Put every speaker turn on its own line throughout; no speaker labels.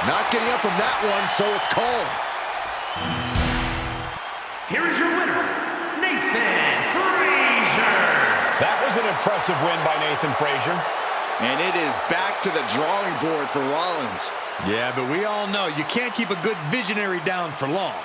Not getting up from that one, so it's called.
Here is your winner, Nathan Frazier.
That was an impressive win by Nathan Frazier.
And it is back to the drawing board for Rollins.
Yeah, but we all know you can't keep a good visionary down for long.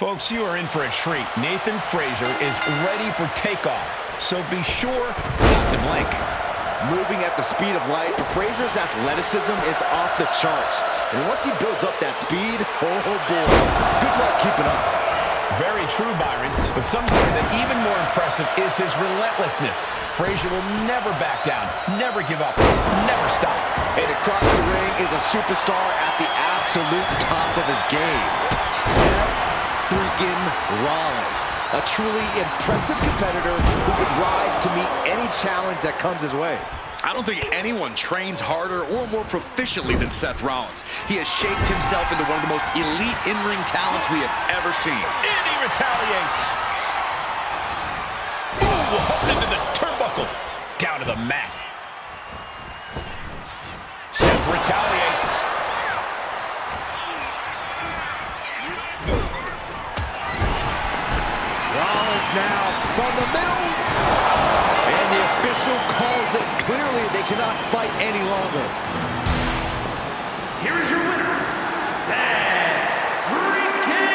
Folks, you are in for a treat. Nathan Frazier is ready for takeoff, so be sure not to blink.
Moving at the speed of light, Frazier's athleticism is off the charts. And once he builds up that speed, oh boy, good luck keeping up.
Very true, Byron, but some say that even more impressive is his relentlessness. Frazier will never back down, never give up, never stop.
And across the ring is a superstar at the absolute top of his game, Seth freaking Rollins. A truly impressive competitor who could rise to meet any challenge that comes his way.
I don't think anyone trains harder or more proficiently than Seth Rollins. He has shaped himself into one of the most elite in-ring talents we have ever seen.
And he retaliates. Ooh, hooked into the turnbuckle. Down to the mat. Seth retaliates.
Rollins now from the middle. And the official calls it. Clearly, they cannot fight any longer.
Here is your winner, Seth freaking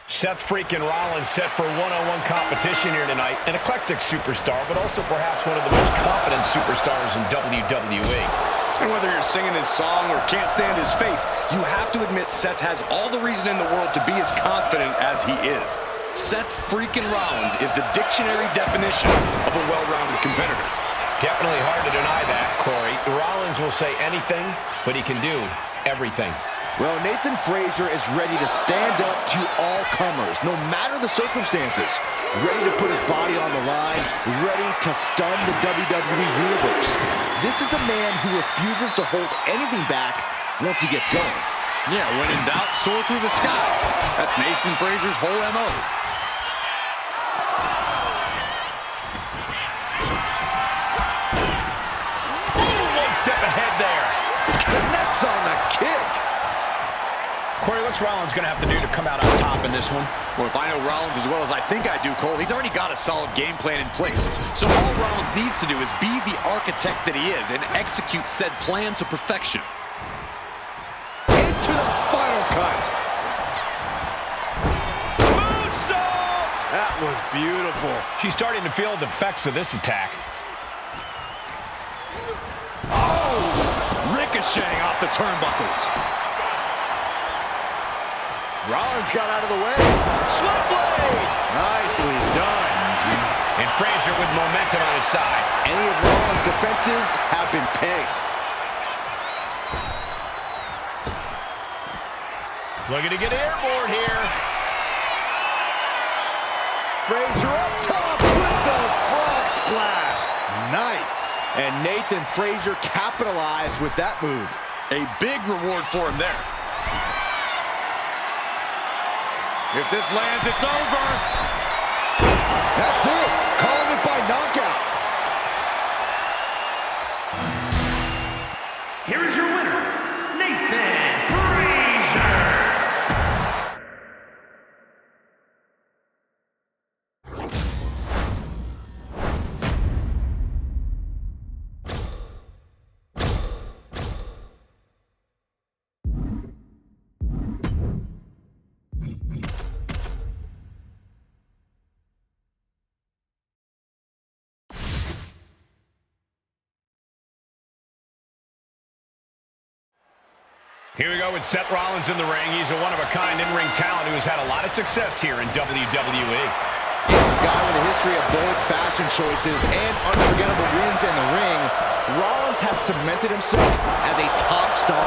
Seth freaking Rollins set for one-on-one competition here tonight. An eclectic superstar, but also perhaps one of the most confident superstars in WWE.
And whether you're singing his song or can't stand his face, you have to admit Seth has all the reason in the world to be as confident as he is. Seth freaking Rollins is the dictionary definition of a well-rounded competitor.
Definitely hard to deny that, Corey. Rollins will say anything, but he can do everything.
Well, Nathan Frazier is ready to stand up to all comers, no matter the circumstances. Ready to put his body on the line, ready to stun the WWE Universe. This is a man who refuses to hold anything back once he gets going.
Yeah, when in doubt, soar through the skies. That's Nathan Frazier's whole MO.
Ooh, one step ahead there.
Connects on the kick.
Corey, what's Rollins going to have to do to come out on top in this one?
Well, if I know Rollins as well as I think I do, Cole, he's already got a solid game plan in place. So all Rollins needs to do is be the architect that he is and execute said plan to perfection.
Into the final cut.
Moonsault!
That was beautiful.
She's starting to feel the effects of this attack.
Oh! Ricocheting off the turnbuckles.
Rollins got out of the way. Slap blade! Nicely done.
And Frazier with momentum on his side.
Any of Rollins' defenses have been pegged.
Looking to get airborne here.
Frazier up top with the frog splash. Nice. And Nathan Frazier capitalized with that move.
A big reward for him there. If this lands, it's over.
That's it. Calling it by knockout.
Here is your winner, Nathan Frazier.
Here we go with Seth Rollins in the ring. He's a one-of-a-kind in-ring talent who has had a lot of success here in WWE.
A guy with a history of bold fashion choices and unforgettable wins in the ring, Rollins has cemented himself as a top star.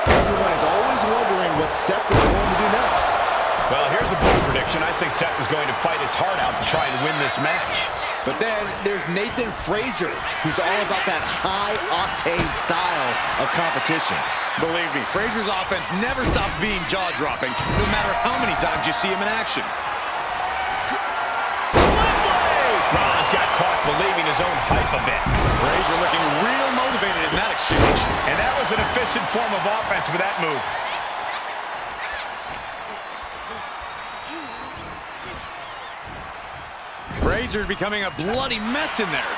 Everyone is always wondering what Seth is going to do next.
Well, here's a bold prediction. I think Seth is going to fight his heart out to try and win this match.
But then there's Nathan Frazier, who's all about that high-octane style of competition.
Believe me, Frazier's offense never stops being jaw-dropping, no matter how many times you see him in action.
Rollins got caught believing his own hype a bit.
Frazier looking real motivated in that exchange.
And that was an efficient form of offense with that move.
Frazier's becoming a bloody mess in there.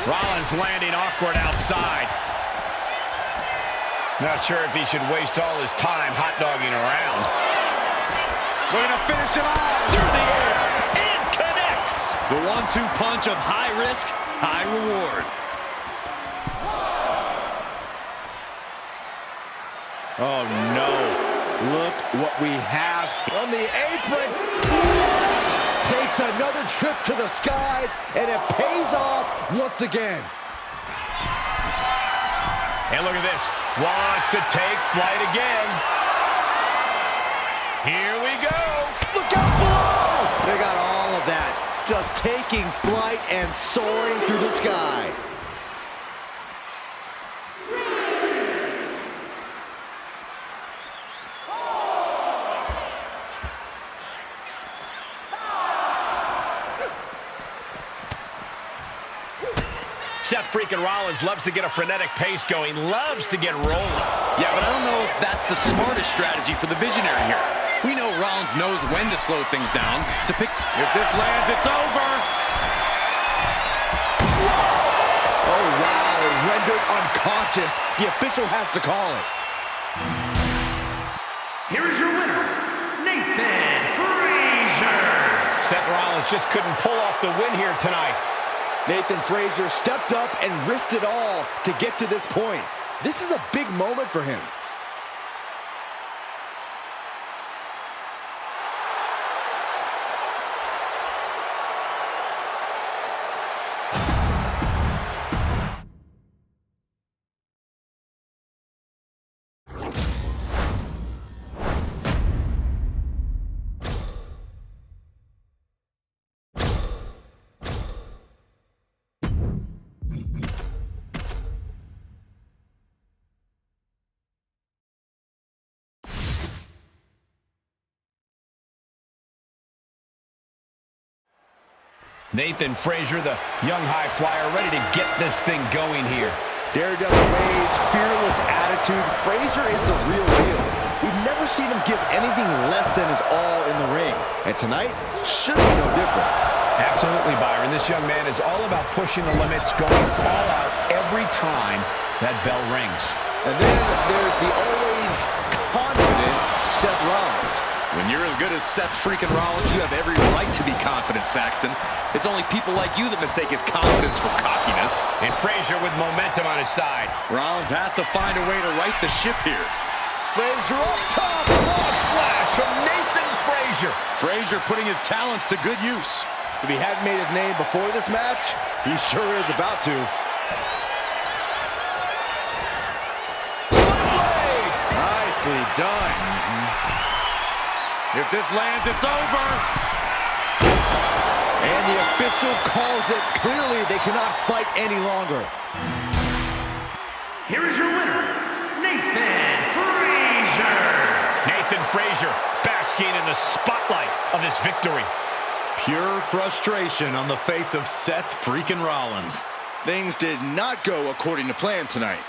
Rollins landing awkward outside. Not sure if he should waste all his time hot-dogging around.
Looking to finish him off through the air. And connects. The 1-2 punch of high risk, high reward.
Oh, no. Look what we have on the apron. What? Takes another trip to the skies, and it pays off once again.
And look at this. Wants to take flight again. Here we go.
Look out below. They got all of that. Just taking flight and soaring through the sky.
Seth freaking Rollins loves to get a frenetic pace going, loves to get rolling.
Yeah, but I don't know if that's the smartest strategy for the visionary here. We know Rollins knows when to slow things down, to pick. If this lands, it's over.
Oh, wow. Rendered unconscious. The official has to call it.
Here is your winner, Nathan Frazier.
Seth Rollins just couldn't pull off the win here tonight.
Nathan Frazier stepped up and risked it all to get to this point. This is a big moment for him.
Nathan Frazier, the young high flyer, ready to get this thing going here.
Daredevil ways, fearless attitude. Frazier is the real deal. We've never seen him give anything less than his all in the ring. And tonight should be no different.
Absolutely, Byron. This young man is all about pushing the limits, going all out every time that bell rings.
And then there's the always confident Seth Rollins.
When you're as good as Seth freaking Rollins, you have every right to be confident, Saxton. It's only people like you that mistake his confidence for cockiness.
And Frazier with momentum on his side.
Rollins has to find a way to right the ship here.
Frazier up top.
Frog splash from Nathan Frazier.
Frazier putting his talents to good use.
If he hadn't made his name before this match, he sure is about to.
Nicely done. If this lands, it's over.
And the official calls it. Clearly, they cannot fight any longer.
Here is your winner, Nathan Frazier.
Nathan Frazier basking in the spotlight of this victory.
Pure frustration on the face of Seth freaking Rollins.
Things did not go according to plan tonight.